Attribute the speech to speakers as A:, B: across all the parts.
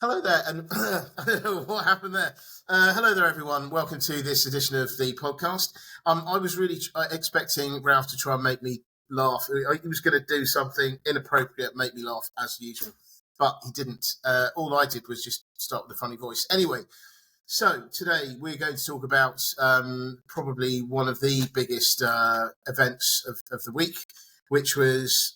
A: Hello there, and I don't know what happened there. Hello there, everyone. Welcome to this edition of the podcast. I was really expecting Ralph to try and make me laugh. He was going to do something inappropriate, make me laugh as usual, but he didn't. All I did was just start with a funny voice. Anyway, so today we're going to talk about probably one of the biggest events of the week, which was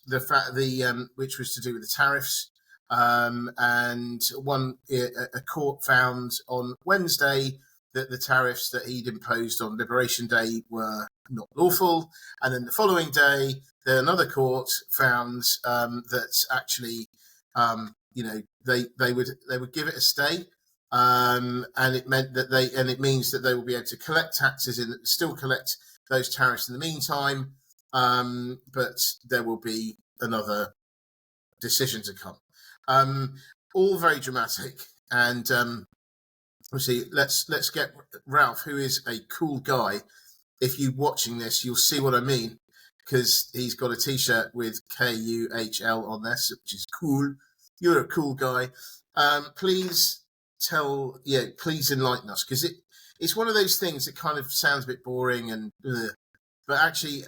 A: which was to do with the tariffs. And a court found on Wednesday that the tariffs that he'd imposed on Liberation Day were not lawful, and then the following day, another court found that actually, they would give it a stay, and it meant that it means that they will be able to collect taxes and still collect those tariffs in the meantime, but there will be another decision to come. All very dramatic, and obviously let's get Ralph, who is a cool guy. If you're watching this, you'll see what I mean, because he's got a T-shirt with KUHL on this, which is cool. You're a cool guy. Please enlighten us, because it's one of those things that kind of sounds a bit boring, but actually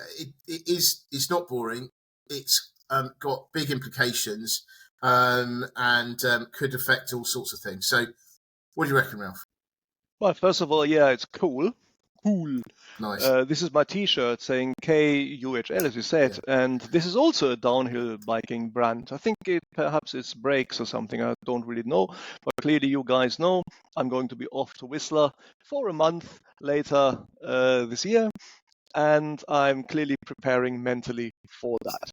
A: it's not boring. It's got big implications. And could affect all sorts of things. So, what do you reckon, Ralph?
B: Well, first of all, yeah, it's cool. Cool.
A: Nice.
B: This is my T-shirt saying KUHL, as you said, and this is also a downhill biking brand. I think perhaps it's brakes or something. I don't really know, but clearly you guys know. I'm going to be off to Whistler for a month later this year, and I'm clearly preparing mentally for that.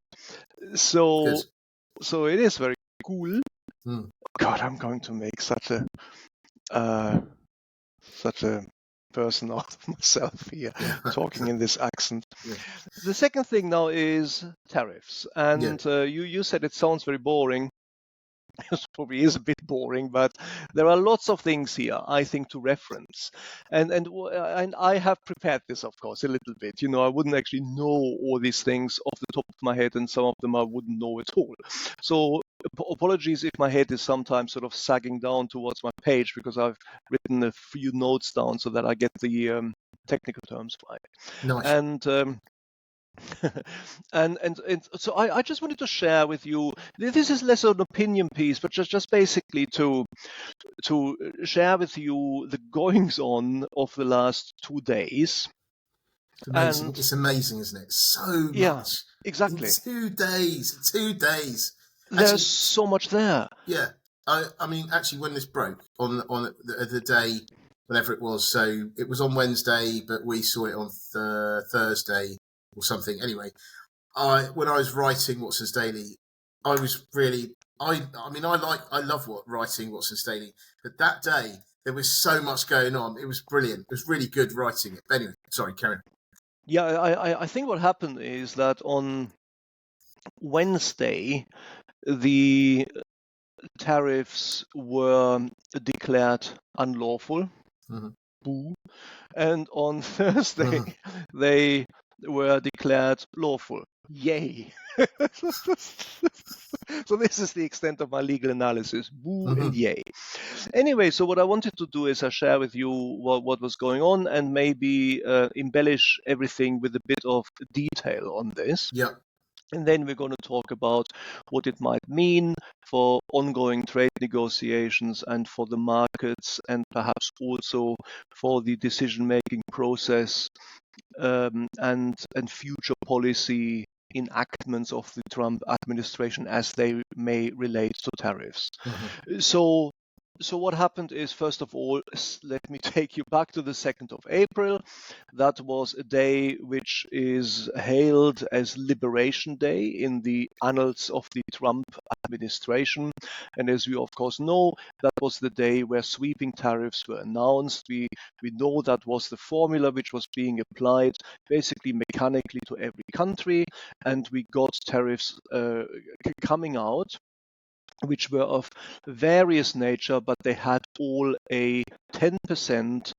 B: So it is very cool. God, I'm going to make such a person out of myself here, talking in this accent. Yeah. The second thing now is tariffs, and you said it sounds very boring. It probably is a bit boring, but there are lots of things here, I think, to reference. And I have prepared this, of course, a little bit. I wouldn't actually know all these things off the top of my head, and some of them I wouldn't know at all. So apologies if my head is sometimes sort of sagging down towards my page, because I've written a few notes down so that I get the technical terms right.
A: Nice.
B: And so I just wanted to share with you, this is less an opinion piece, but just basically to share with you the goings on of the last 2 days.
A: Amazing. It's amazing, isn't it? So much.
B: Yeah, exactly.
A: In 2 days.
B: There's so much there.
A: Yeah. I mean, actually, when this broke on the day, whenever it was, so it was on Wednesday, but we saw it on Thursday or something. Anyway, when I was writing Watson's Daily, I was really, I love writing Watson's Daily, but that day there was so much going on. It was brilliant. It was really good writing it. But anyway, sorry, Karen.
B: Yeah, I think what happened is that on Wednesday, the tariffs were declared unlawful. Mm-hmm. Boo. And on Thursday, they were declared lawful. Yay. So this is the extent of my legal analysis. Boo and yay. Anyway, so what I wanted to do is I share with you what was going on, and maybe embellish everything with a bit of detail on this.
A: Yeah.
B: And then we're going to talk about what it might mean for ongoing trade negotiations and for the markets, and perhaps also for the decision-making process and future policy enactments of the Trump administration as they may relate to tariffs. Mm-hmm. So what happened is, first of all, let me take you back to the 2nd of April. That was a day which is hailed as Liberation Day in the annals of the Trump administration. And as we of course know, that was the day where sweeping tariffs were announced. We know that was the formula which was being applied basically mechanically to every country, and we got tariffs coming out which were of various nature, but they had all a 10%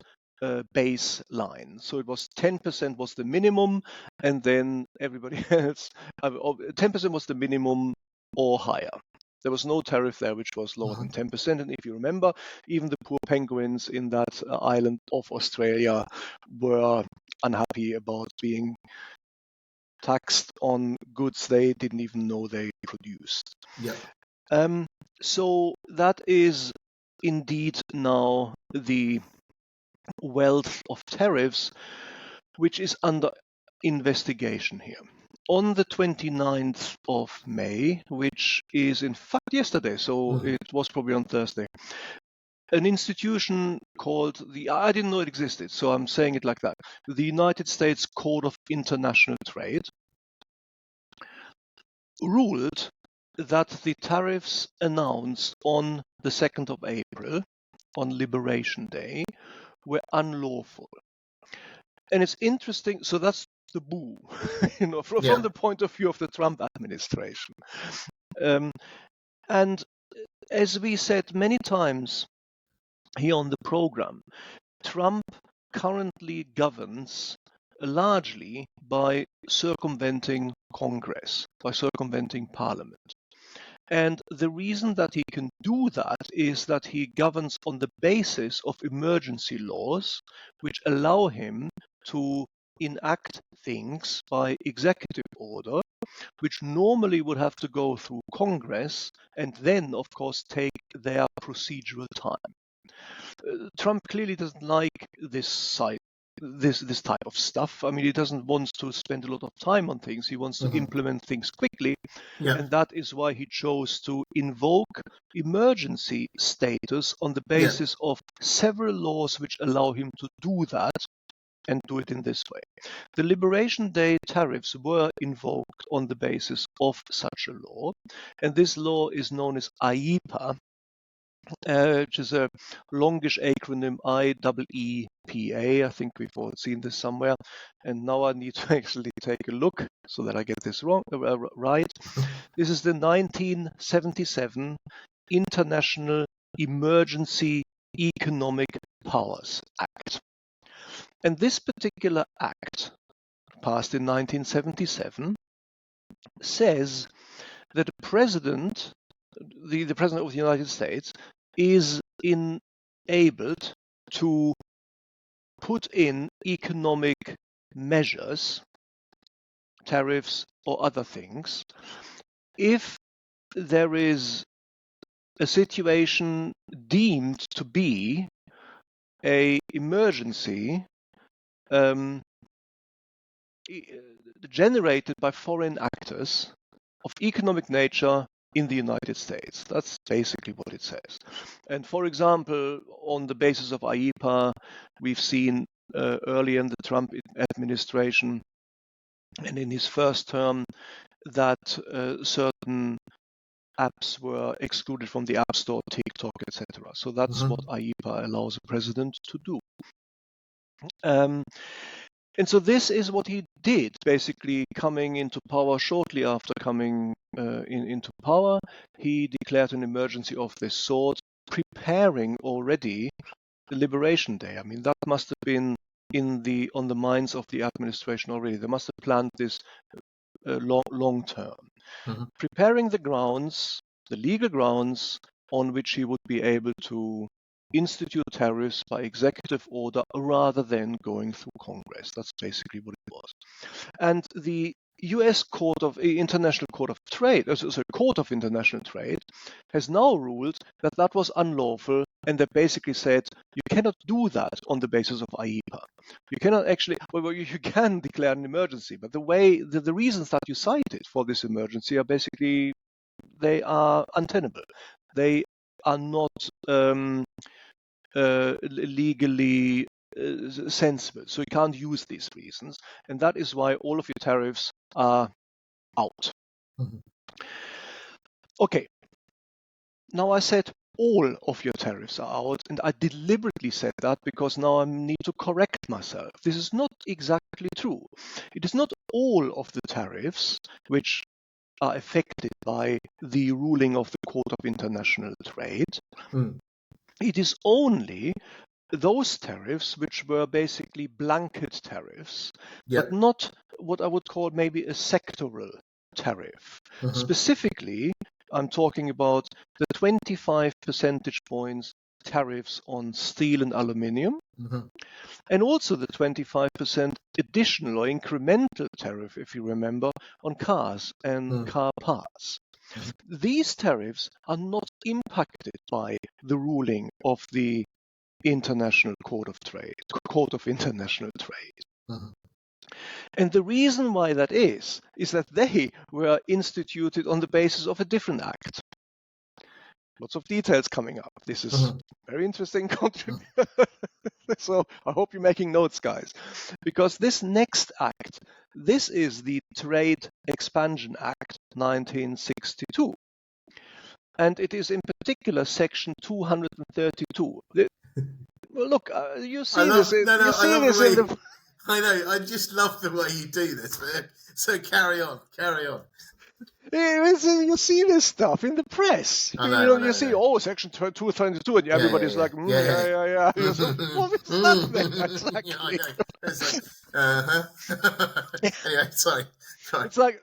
B: baseline. So it was 10% was the minimum, and then everybody else, 10% was the minimum or higher. There was no tariff there which was lower than 10%. And if you remember, even the poor penguins in that island of Australia were unhappy about being taxed on goods they didn't even know they produced.
A: Yeah.
B: So that is indeed now the wealth of tariffs, which is under investigation here. On the 29th of May, which is in fact yesterday, so it was probably on Thursday, an institution called I didn't know it existed, so I'm saying it like that, the United States Court of International Trade ruled that the tariffs announced on the 2nd of April, on Liberation Day, were unlawful. And it's interesting, so that's the boo, from the point of view of the Trump administration. And as we said many times here on the program, Trump currently governs largely by circumventing Congress, by circumventing Parliament. And the reason that he can do that is that he governs on the basis of emergency laws, which allow him to enact things by executive order, which normally would have to go through Congress and then, of course, take their procedural time. Trump clearly doesn't like this type of stuff. I mean, he doesn't want to spend a lot of time on things. He wants to implement things quickly.
A: Yeah.
B: And that is why he chose to invoke emergency status on the basis of several laws which allow him to do that and do it in this way. The Liberation Day tariffs were invoked on the basis of such a law. And this law is known as IEEPA, which is a longish acronym IEEPA. I think we've all seen this somewhere. And now I need to actually take a look so that I get this right. This is the 1977 International Emergency Economic Powers Act. And this particular act, passed in 1977, says that the President of the United States is enabled to put in economic measures, tariffs or other things, if there is a situation deemed to be an emergency generated by foreign actors of economic nature in the United States. That's basically what it says. And for example, on the basis of IEEPA, we've seen early in the Trump administration and in his first term that certain apps were excluded from the App Store, TikTok, etc. So that's what IEEPA allows a president to do. And so this is what he did, basically coming into power shortly after coming into power. He declared an emergency of this sort, preparing already the Liberation Day. I mean, that must have been on the minds of the administration already. They must have planned this long term, preparing the grounds, the legal grounds on which he would be able to institute tariffs by executive order rather than going through Congress. That's basically what it was. And the U.S. International Court of Trade, Court of International Trade, has now ruled that that was unlawful, and they basically said you cannot do that on the basis of IEEPA. You cannot actually, well, you can declare an emergency, but the reasons that you cited for this emergency are basically, they are untenable. They are not legally sensible. So you can't use these reasons. And that is why all of your tariffs are out. Okay. Now I said all of your tariffs are out, and I deliberately said that because now I need to correct myself. This is not exactly true. It is not all of the tariffs which are affected by the ruling of the Court of International Trade. It is only those tariffs which were basically blanket tariffs, but not what I would call maybe a sectoral tariff. Specifically, I'm talking about the 25 percentage points tariffs on steel and aluminium, and also the 25% additional or incremental tariff, if you remember, on cars and car parts. These tariffs are not impacted by the ruling of the International Court of International Trade. And the reason why that is that they were instituted on the basis of a different act. Lots of details coming up. This is very interesting contribution. So I hope you're making notes, guys, because this next act, this is the Trade Expansion Act 1962. And it is in particular section 232. Well, look, you see this.
A: I know. I just love the way you do this. So carry on.
B: You see this stuff in the press. You see, section 232, and everybody's like, yeah. What is that then? Exactly.
A: Anyway, sorry.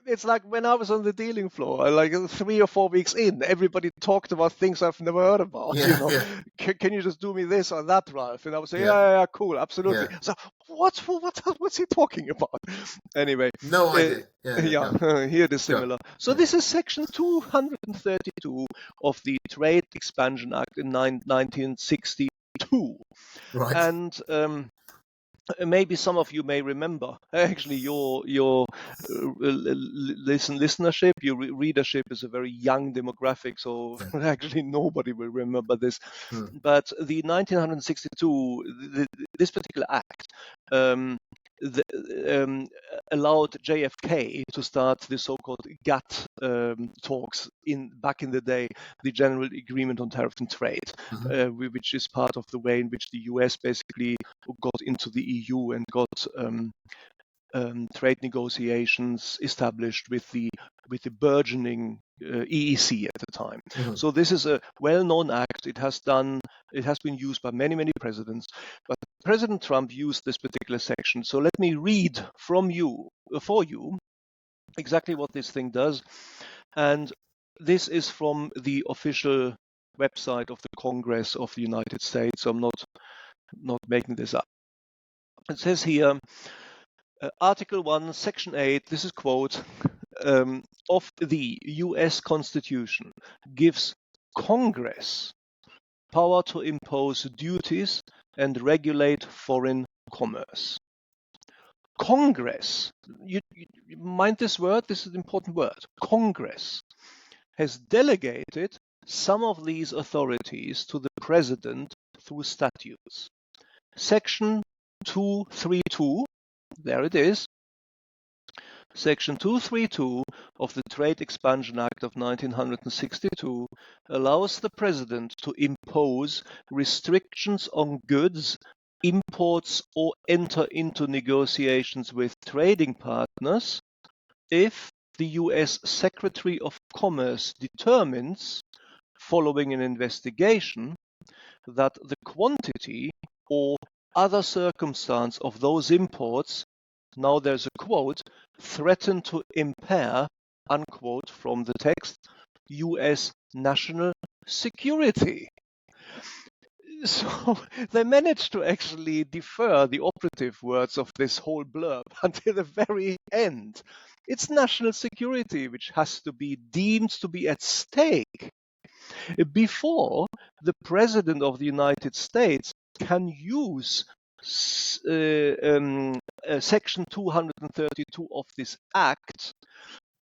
B: It's like when I was on the dealing floor, like 3 or 4 weeks in, everybody talked about things I've never heard about. Can you just do me this or that, Ralph? And I would say, yeah, cool, absolutely. Yeah. So what's he talking about? Anyway,
A: no idea.
B: Here it is similar. So this is section 232 of the Trade Expansion Act in 1962,
A: right?
B: And maybe some of you may remember. Actually, your listenership, your readership is a very young demographic, so actually nobody will remember this. But the 1962, this particular act allowed JFK to start the so-called GATT talks back in the day, the General Agreement on Tariff and Trade, which is part of the way in which the US basically got into the EU and got trade negotiations established with the burgeoning EEC at the time. So this is a well-known act. It has been used by many presidents, but President Trump used this particular section. So let me read for you exactly what this thing does. And this is from the official website of the Congress of the United States. So I'm not making this up. It says here, Article 1, Section 8, this is quote, of the US Constitution gives Congress power to impose duties and regulate foreign commerce. Congress, you mind this word? This is an important word. Congress has delegated some of these authorities to the President through statutes. Section 232, there it is. Section 232 of the Trade Expansion Act of 1962 allows the President to impose restrictions on goods, imports, or enter into negotiations with trading partners if the US Secretary of Commerce determines, following an investigation, that the quantity or other circumstance of those imports, now there's a quote, threaten to impair, unquote, from the text, US national security. So they managed to actually defer the operative words of this whole blurb until the very end. It's national security which has to be deemed to be at stake before the President of the United States can use Section 232 of this Act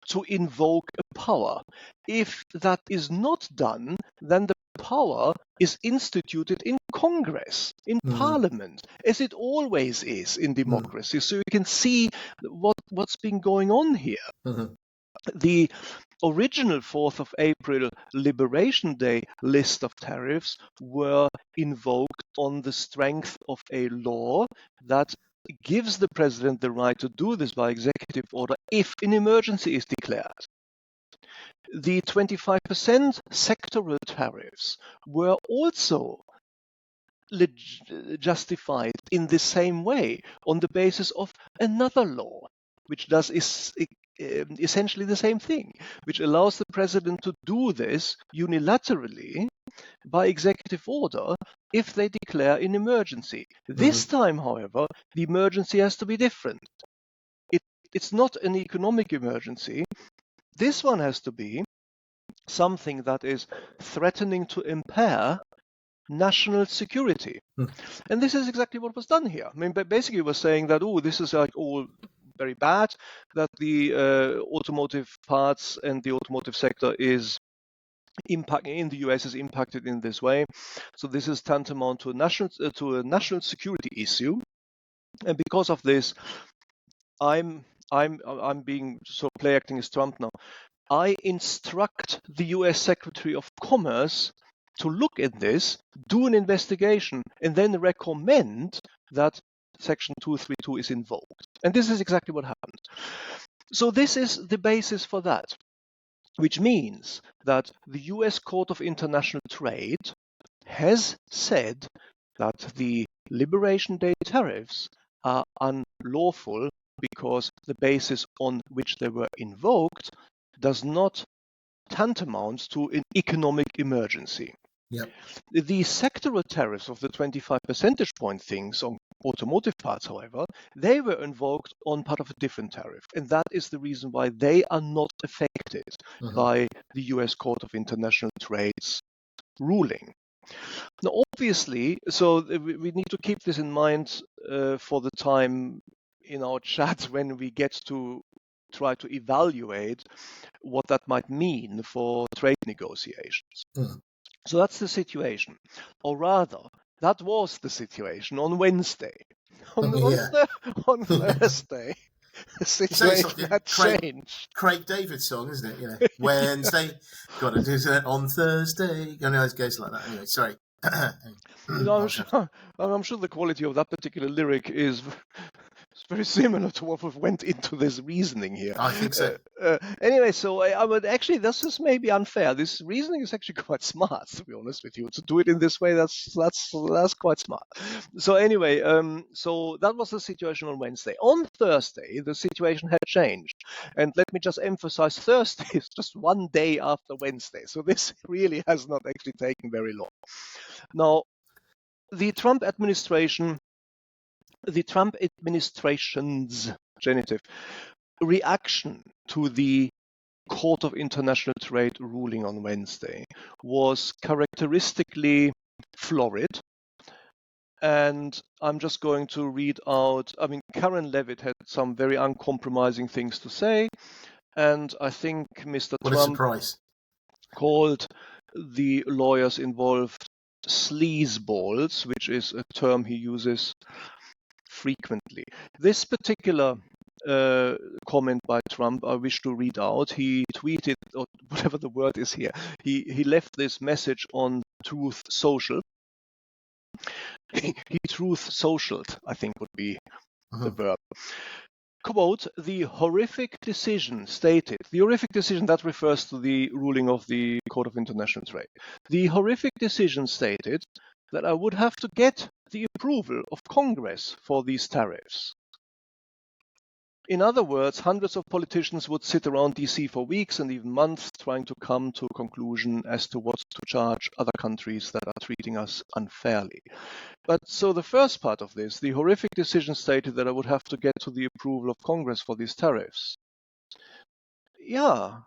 B: to invoke a power. If that is not done, then the power is instituted in Congress, in Parliament, as it always is in democracy. So you can see what's been going on here. The original 4th of April Liberation Day list of tariffs were invoked on the strength of a law that gives the President the right to do this by executive order if an emergency is declared. The 25% sectoral tariffs were also justified in the same way on the basis of another law, which does essentially the same thing, which allows the president to do this unilaterally by executive order if they declare an emergency. This time, however, the emergency has to be different. It's not an economic emergency. This one has to be something that is threatening to impair national security. And this is exactly what was done here. I mean, basically, we're saying that, this is like all very bad, that the automotive parts and the automotive sector is in the US is impacted in this way. So this is tantamount to a national security issue. And because of this, I'm being play acting as Trump now. I instruct the US Secretary of Commerce to look at this, do an investigation, and then recommend that Section 232 is invoked. And this is exactly what happened. So this is the basis for that, which means that the US Court of International Trade has said that the Liberation Day tariffs are unlawful because the basis on which they were invoked does not tantamount to an economic emergency.
A: Yep.
B: The sectoral tariffs of the 25 percentage point things on automotive parts, however, they were invoked on part of a different tariff. And that is the reason why they are not affected by the US Court of International Trade's ruling. Now, obviously, so we need to keep this in mind for the time in our chat when we get to try to evaluate what that might mean for trade negotiations. So that's the situation. Or rather, that was the situation on Wednesday. On Thursday, the situation had changed.
A: Craig David song, isn't it? You know, Wednesday, got to do it on Thursday. You know, it goes like that. Anyway, sorry.
B: I'm sure the quality of that particular lyric is very similar to what went into this reasoning here.
A: I think so.
B: Anyway, so I would actually, this is maybe unfair. This reasoning is actually quite smart, to be honest with you. To do it in this way, that's quite smart. So anyway, so that was the situation on Wednesday. On Thursday, the situation had changed. And let me just emphasize, Thursday is just one day after Wednesday. So this really has not actually taken very long. Now, the Trump administration's genitive reaction to the Court of International Trade ruling on Wednesday was characteristically florid. And I'm just going to read out, Karen Levitt had some very uncompromising things to say. And I think Mr. Trump called the lawyers involved sleazeballs, which is a term he uses frequently. This particular comment by Trump, I wish to read out. He tweeted, or whatever the word is here, he left this message on Truth Social. He truth socialed, I think would be the verb. Quote, the horrific decision stated, the horrific decision that refers to the ruling of the Court of International Trade. The horrific decision stated that I would have to get the approval of Congress for these tariffs. In other words, hundreds of politicians would sit around DC for weeks and even months trying to come to a conclusion as to what to charge other countries that are treating us unfairly. But so the first part of this, the horrific decision stated that I would have to get to the approval of Congress for these tariffs. Yeah,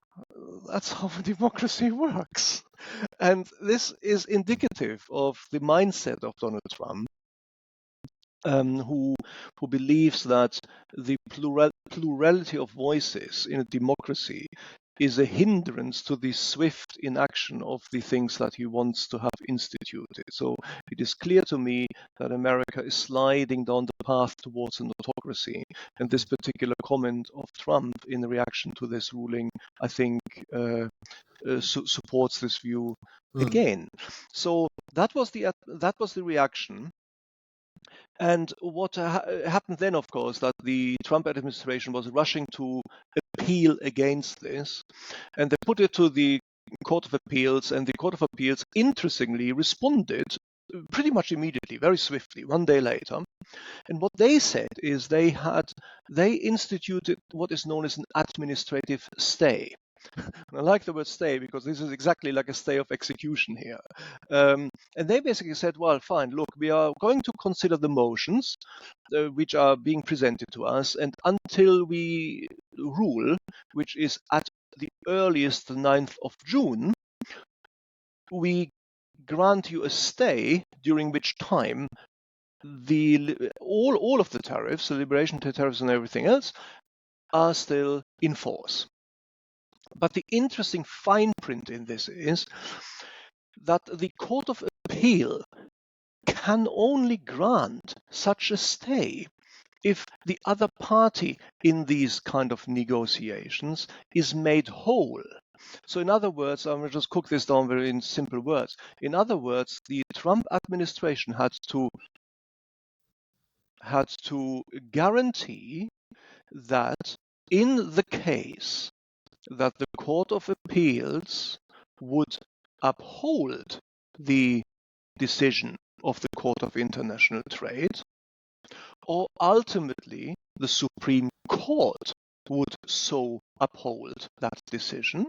B: that's how democracy works. And this is indicative of the mindset of Donald Trump, who believes that the plurality of voices in a democracy is a hindrance to the swift inaction of the things that he wants to have instituted. So it is clear to me that America is sliding down the path towards an autocracy. And this particular comment of Trump in reaction to this ruling, I think, supports this view again. So that was the reaction. And what happened then, of course, that the Trump administration was rushing to appeal against this, and they put it to the Court of Appeals, and the Court of Appeals interestingly responded pretty much immediately, very swiftly, one day later. And what they said is they instituted what is known as an administrative stay. And I like the word stay because this is exactly like a stay of execution here. And they basically said, well, fine, look, we are going to consider the motions which are being presented to us, and until we rule, which is at the earliest the 9th of June, we grant you a stay during which time all of the tariffs, the liberation tariffs and everything else, are still in force. But the interesting fine print in this is that the Court of Appeal can only grant such a stay if the other party in these kind of negotiations is made whole. So in other words, I'm going to just cook this down very in simple words. In other words, the Trump administration had to guarantee that in the case that the Court of Appeals would uphold the decision of the Court of International Trade, or ultimately the Supreme Court would so uphold that decision,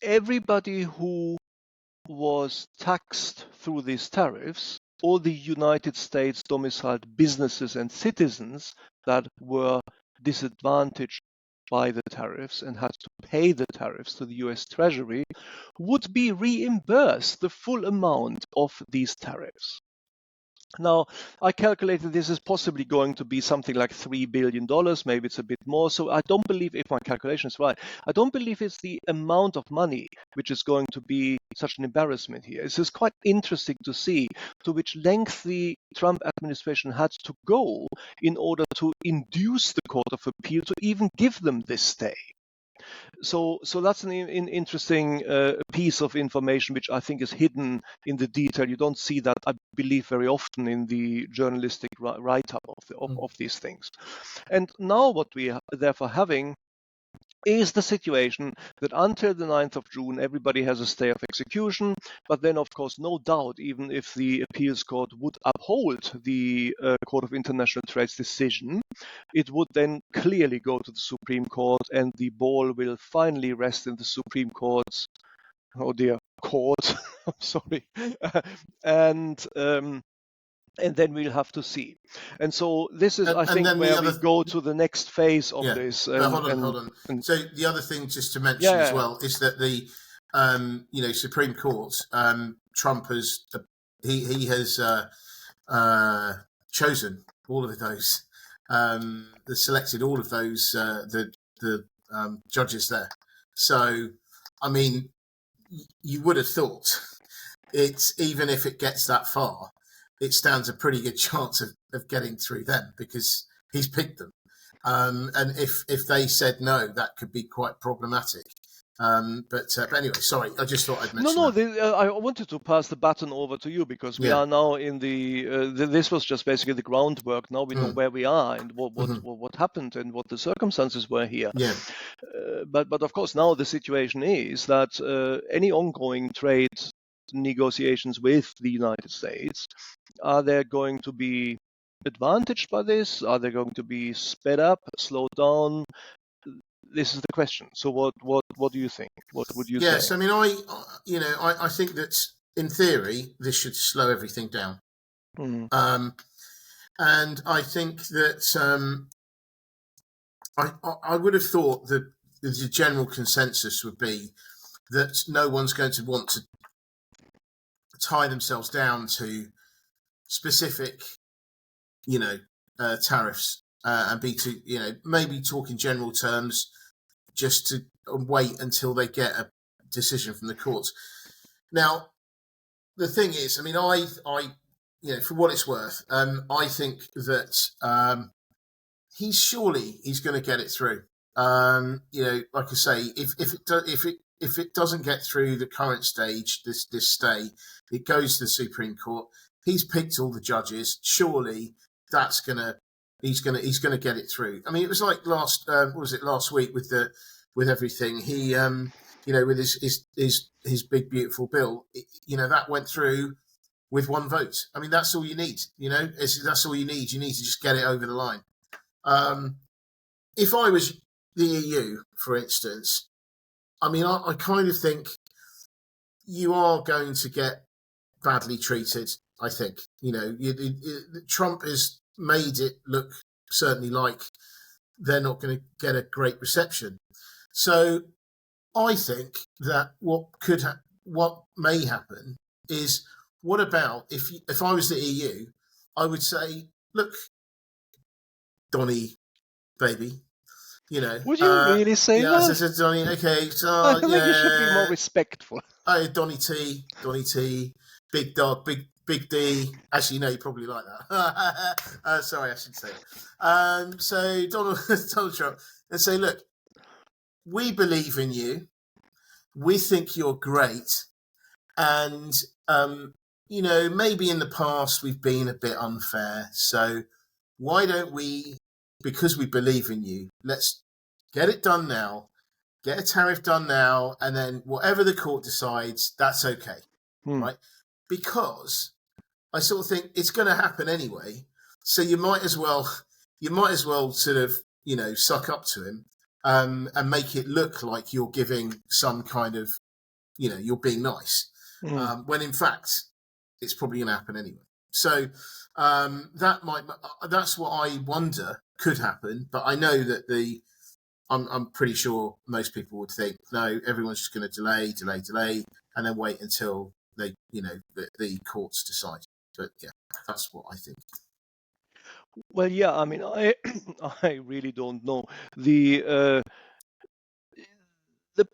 B: everybody who was taxed through these tariffs, all the United States domiciled businesses and citizens that were disadvantaged by the tariffs and had to pay the tariffs to the US Treasury, would be reimbursed the full amount of these tariffs. Now, I calculated this is possibly going to be something like $3 billion, maybe it's a bit more. So I don't believe, if my calculation is right, I don't believe it's the amount of money which is going to be such an embarrassment here. It's just quite interesting to see to which length the Trump administration had to go in order to induce the Court of Appeal to even give them this stay. So that's an interesting piece of information which I think is hidden in the detail. You don't see that, I believe, very often in the journalistic write-up of these things. And now what we are therefore having is the situation that until the 9th of June, everybody has a stay of execution. But then, of course, no doubt, even if the appeals court would uphold the Court of International Trade's decision, it would then clearly go to the Supreme Court, and the ball will finally rest in the Supreme Court's, court. I'm sorry. And then we'll have to see. And so this is, I think, where we go to the next phase of this.
A: Hold on. So the other thing just to mention as well is that the Supreme Court, Trump has chosen all of those, selected all of those the judges there. So, I mean, you would have thought it's, even if it gets that far, it stands a pretty good chance of getting through them because he's picked them. And if they said no, that could be quite problematic. But anyway, sorry, I just thought I'd mention
B: I wanted to pass the baton over to you because we are now in this was just basically the groundwork. Now we know where we are and what happened and what the circumstances were here.
A: Yeah.
B: But of course now the situation is that any ongoing trade negotiations with the United States, are they going to be advantaged by this? Are they going to be sped up, slowed down? This is the question. So what do you think? What would you say?
A: Yes, I mean, I think that in theory this should slow everything down. And I think that I would have thought that the general consensus would be that no one's going to want to tie themselves down to specific, tariffs and be maybe talk in general terms, just to wait until they get a decision from the courts. Now, the thing is, I mean, I for what it's worth, I think that he's going to get it through. Like I say, if it doesn't get through the current stage, this stay, it goes to the Supreme Court. He's picked all the judges. Surely he's gonna get it through. I mean, it was like last week with everything. He with his big beautiful bill, that went through with one vote. I mean, that's all you need. That's all you need. You need to just get it over the line. If I was the EU, for instance, I mean, I kind of think you are going to get badly treated. I think Trump has made it look certainly like they're not going to get a great reception. So I think that what may happen is, what about if I was the EU, I would say, look, Donny, baby,
B: Would you really say
A: yeah,
B: that?
A: I said, Donny, okay, so
B: I think
A: yeah,
B: you should be more respectful.
A: Hey, Donny T, big dog, big D. Actually, no, you probably like that. Sorry, I should say it. So Donald Trump, and say, look, we believe in you. We think you're great, and maybe in the past we've been a bit unfair. So why don't we, because we believe in you, let's get it done now. Get a tariff done now, and then whatever the court decides, that's okay, right? Because I sort of think it's going to happen anyway, so you might as well sort of suck up to him, and make it look like you're giving some kind of you're being nice, when in fact it's probably going to happen anyway. So that's what I wonder could happen, but I know that I'm pretty sure most people would think, no, everyone's just going to delay, and then wait until the courts decide. But yeah, that's what I think.
B: Well, yeah, I mean, I really don't know. The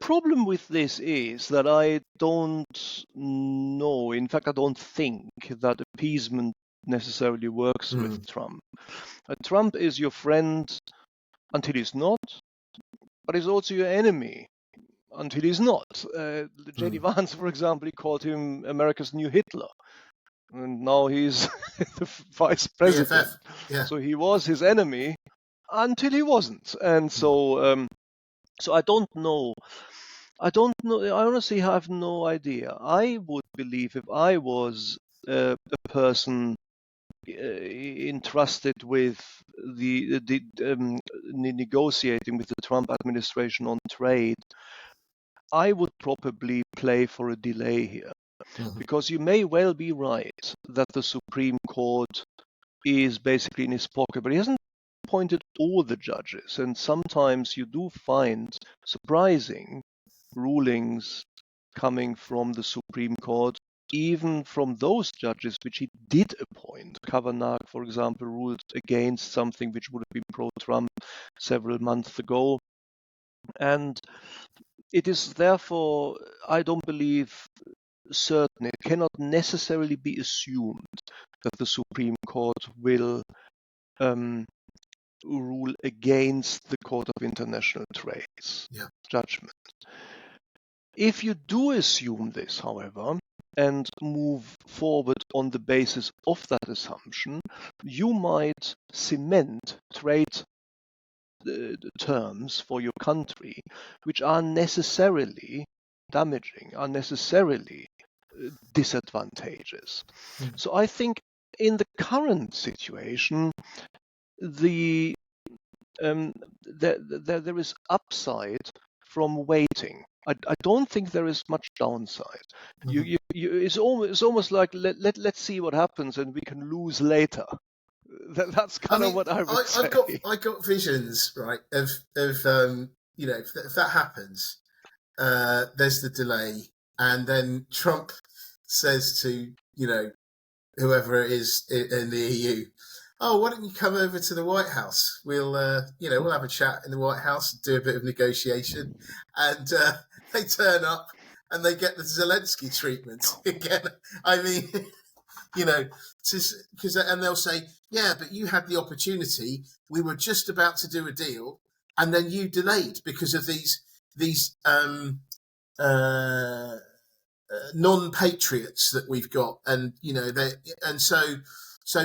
B: problem with this is that I don't know. In fact, I don't think that appeasement necessarily works with Trump. Trump is your friend until he's not, but he's also your enemy until he's not. J.D. Vance, for example, he called him America's new Hitler. And now he's the vice president.
A: Yeah.
B: So he was his enemy until he wasn't. And so I don't know. I honestly have no idea. I would believe, if I was a person entrusted with the negotiating with the Trump administration on trade, I would probably play for a delay here. Because you may well be right that the Supreme Court is basically in his pocket, but he hasn't appointed all the judges, and sometimes you do find surprising rulings coming from the Supreme Court, even from those judges which he did appoint. Kavanaugh, for example, ruled against something which would have been pro-Trump several months ago. And it is therefore, I don't believe, certain, it cannot necessarily be assumed that the Supreme Court will rule against the Court of International Trade's judgment. If you do assume this, however, and move forward on the basis of that assumption, you might cement trade terms for your country which are necessarily damaging, are necessarily disadvantageous. So I think in the current situation, there is upside from waiting. I don't think there is much downside. It's almost like let's see what happens and we can lose later. That's kind of what I would say.
A: I got visions, right, of if that happens, there's the delay, and then Trump says to whoever it is in the EU, oh, why don't you come over to the White House? We'll we'll have a chat in the White House, do a bit of negotiation, and they turn up and they get the Zelensky treatment again. I mean, because and they'll say, yeah, but you had the opportunity. We were just about to do a deal, and then you delayed because of these non-patriots that we've got, and so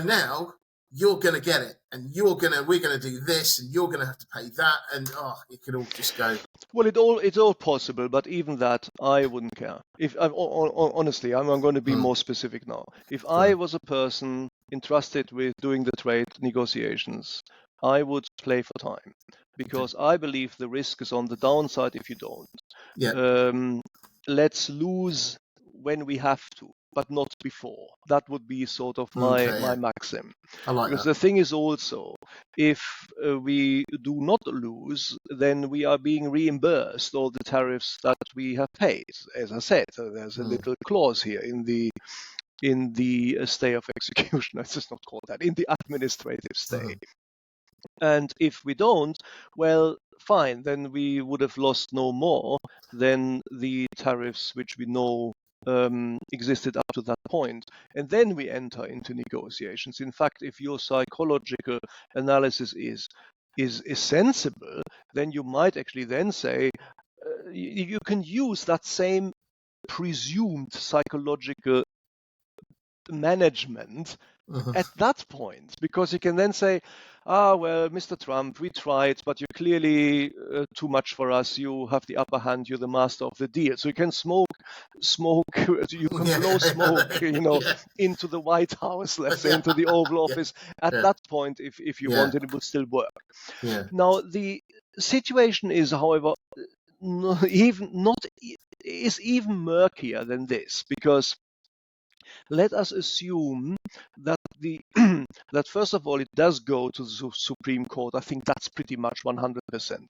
A: now you're going to get it, and we're going to do this, and you're going to have to pay that, and it could all just go.
B: Well, it's all possible, but even that, I wouldn't care. If honestly, I'm going to be more specific now. If I was a person entrusted with doing the trade negotiations, I would play for time, because I believe the risk is on the downside if you don't.
A: Yeah.
B: Let's lose when we have to, but not before. That would be sort of my maxim.
A: I like
B: because
A: that.
B: the thing is also, if we do not lose, then we are being reimbursed all the tariffs that we have paid. As I said, there's a little clause here in the stay of execution. Let's just not call that, in the administrative stay. And if we don't, well, fine, then we would have lost no more than the tariffs which we know existed up to that point. And then we enter into negotiations. In fact, if your psychological analysis is sensible, then you might actually then say you can use that same presumed psychological management at that point, because you can then say, well, Mr. Trump, we tried, but you're clearly too much for us. You have the upper hand. You're the master of the deal. So you can smoke, you can blow smoke, into the White House, let's say, into the Oval Office. At that point, if you wanted, it would still work. Now, the situation is, however, is even murkier than this, because let us assume that that first of all it does go to the Supreme Court. I think that's pretty much 100%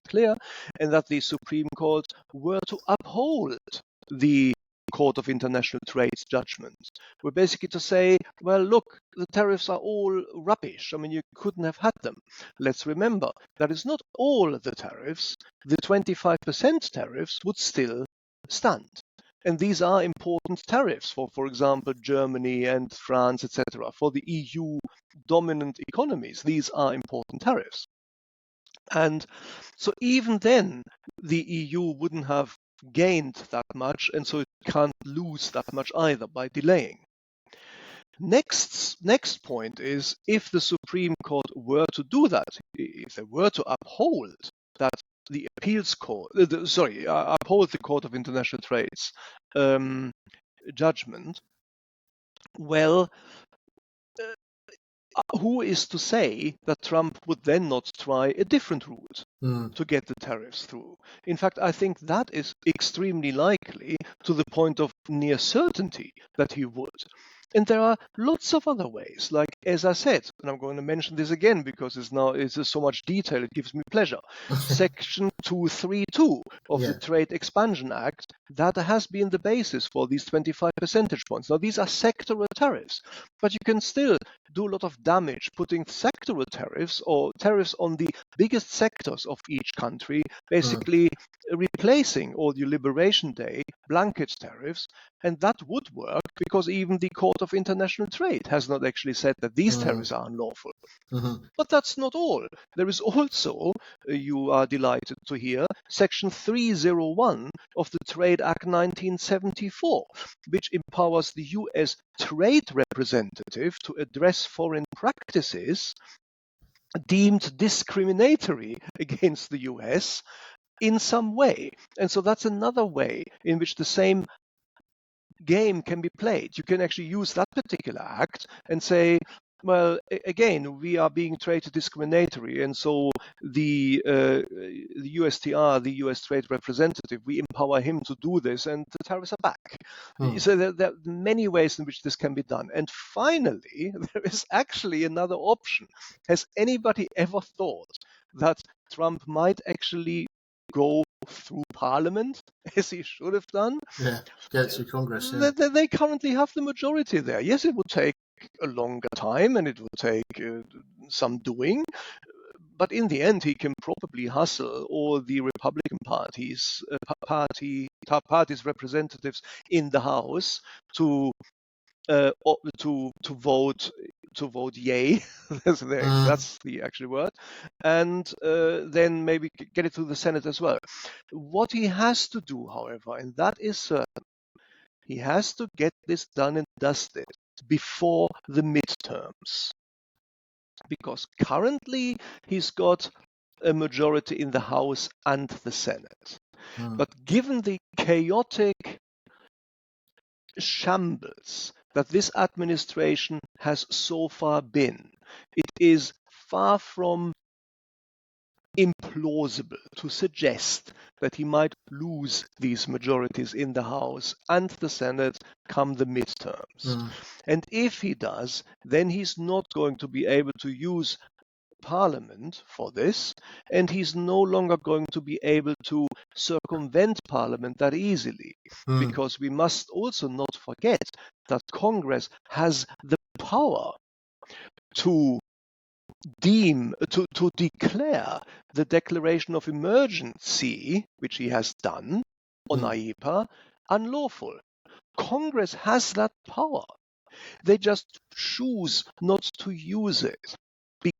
B: clear, and that the Supreme Court were to uphold the Court of International Trade's judgment. We're basically to say, well, look, the tariffs are all rubbish. I mean, you couldn't have had them. Let's remember that it's not all the tariffs. The 25% tariffs would still stand. And these are important tariffs for example, Germany and France, etc. For the EU dominant economies, these are important tariffs. And so even then, the EU wouldn't have gained that much, and so it can't lose that much either by delaying. Next point is, if the Supreme Court were to do that, if they were to uphold that the appeals court, uphold the Court of International Trade's judgment, well, who is to say that Trump would then not try a different route to get the tariffs through? In fact, I think that is extremely likely, to the point of near certainty that he would. And there are lots of other ways, like, as I said, and I'm going to mention this again because it's so much detail, it gives me pleasure. Section 232 of the Trade Expansion Act, that has been the basis for these 25 percentage points. Now, these are sectoral tariffs, but you can still do a lot of damage putting sectoral tariffs or tariffs on the biggest sectors of each country, basically replacing all your Liberation Day blanket tariffs. And that would work, because even the Court of International Trade has not actually said that these tariffs are unlawful. But that's not all. There is also, you are delighted to hear, Section 301 of the Trade Act 1974, which empowers the US trade representative to address foreign practices deemed discriminatory against the US in some way. And so that's another way in which the same game can be played. You can actually use that particular act and say, well, again, we are being trade discriminatory, and so the USTR, the US Trade Representative, we empower him to do this, and the tariffs are back. So there are many ways in which this can be done. And finally, there is actually another option. Has anybody ever thought that Trump might actually go through Parliament, as he should have done?
A: Get through Congress.
B: They currently have the majority there. Yes, it would take a longer time and it would take some doing, but in the end he can probably hustle all the Republican party's representatives in the House to vote yay. That's the actual word, and then maybe get it through the Senate as well. What he has to do, however, and that is certain, he has to get this done and dusted before the midterms. because currently he's got a majority in the House and the Senate. But given the chaotic shambles that this administration has so far been, it is far from implausible to suggest that he might lose these majorities in the House and the Senate come the midterms. And if he does, then he's not going to be able to use Parliament for this, and he's no longer going to be able to circumvent Parliament that easily, because we must also not forget that Congress has the power to declare the declaration of emergency, which he has done on IEPA, unlawful. Congress has that power. They just choose not to use it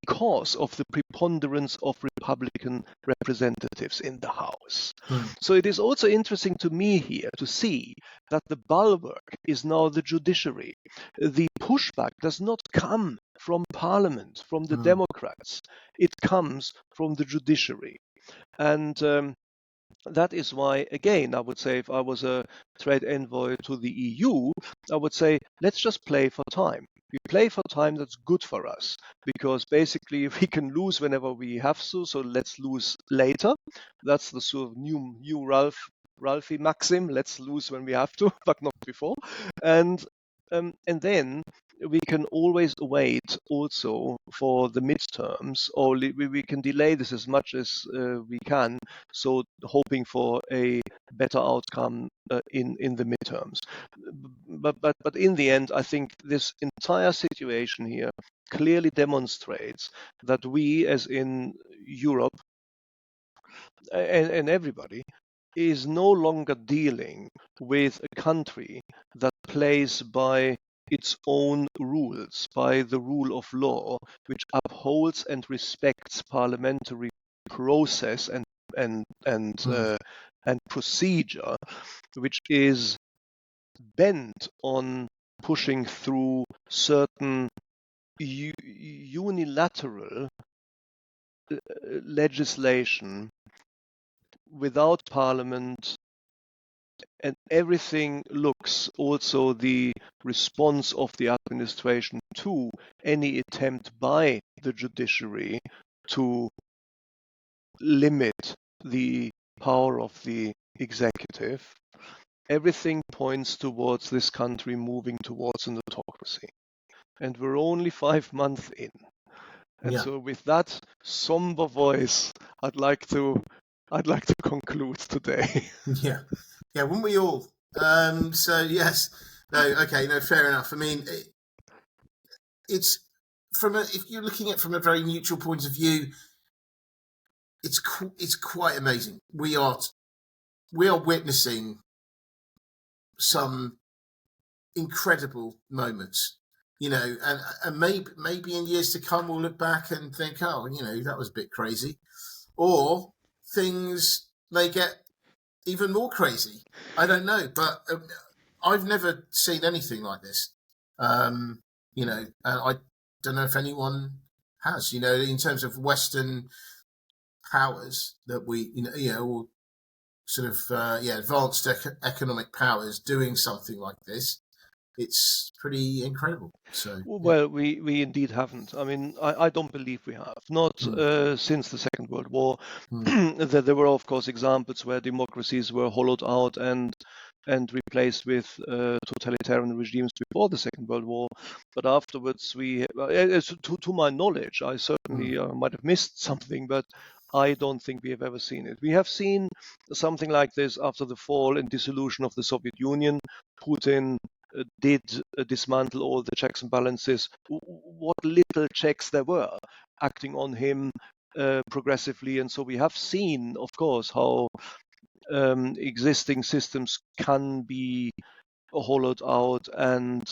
B: because of the preponderance of Republican representatives in the House. So it is also interesting to me here to see that the bulwark is now the judiciary. The pushback does not come from Parliament, from the Democrats. It comes from the judiciary. And that is why, again, I would say if I was a trade envoy to the EU, I would say, let's just play for time. We play for time that's good for us, because basically we can lose whenever we have to, so let's lose later. That's the sort of new Ralphie maxim, let's lose when we have to, but not before. And then we can always wait also for the midterms, or we can delay this as much as we can, so hoping for a better outcome in the midterms. But in the end, I think this entire situation here clearly demonstrates that we, as in Europe and everybody, is no longer dealing with a country that plays by its own rules, by the rule of law, which upholds and respects parliamentary process and procedure, which is bent on pushing through certain unilateral legislation without Parliament, and everything looks also the response of the administration to any attempt by the judiciary to limit the power of the executive. Everything points towards this country moving towards an autocracy. And we're only 5 months in. And so with that somber voice, I'd like to conclude today.
A: Yeah, wouldn't we all? So yes, no, fair enough. I mean, it's if you're looking at it from a very neutral point of view, it's quite amazing. We are witnessing some incredible moments, and maybe in years to come we'll look back and think, oh, that was a bit crazy, or things may get even more crazy. I don't know, but I've never seen anything like this. And I don't know if anyone has. In terms of Western powers that we, or sort of advanced economic powers doing something like this. It's pretty incredible. So,
B: well, we indeed haven't. I mean, I don't believe we have. Not since the Second World War. There were, of course, examples where democracies were hollowed out and replaced with totalitarian regimes before the Second World War. But afterwards, to my knowledge, I certainly might have missed something, but I don't think we have ever seen it. We have seen something like this after the fall and dissolution of the Soviet Union. Putin did dismantle all the checks and balances, what little checks there were acting on him progressively. And so we have seen, of course, how existing systems can be hollowed out and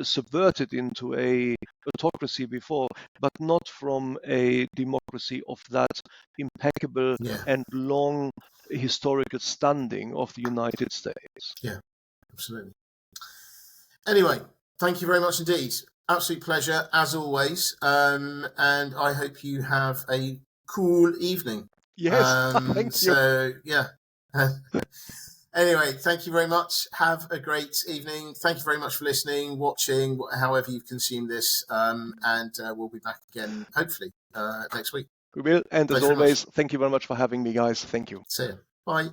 B: subverted into a autocracy before, but not from a democracy of that impeccable and long historical standing of the United States.
A: Yeah, absolutely. Anyway, thank you very much indeed. Absolute pleasure, as always. And I hope you have a cool evening.
B: Yes, thank you.
A: So, yeah. Anyway, thank you very much. Have a great evening. Thank you very much for listening, watching, however you've consumed this. And we'll be back again, hopefully, next week.
B: We will. And as
A: Thanks very much.
B: always, thank you very much for having me, guys. Thank you.
A: See you. Bye.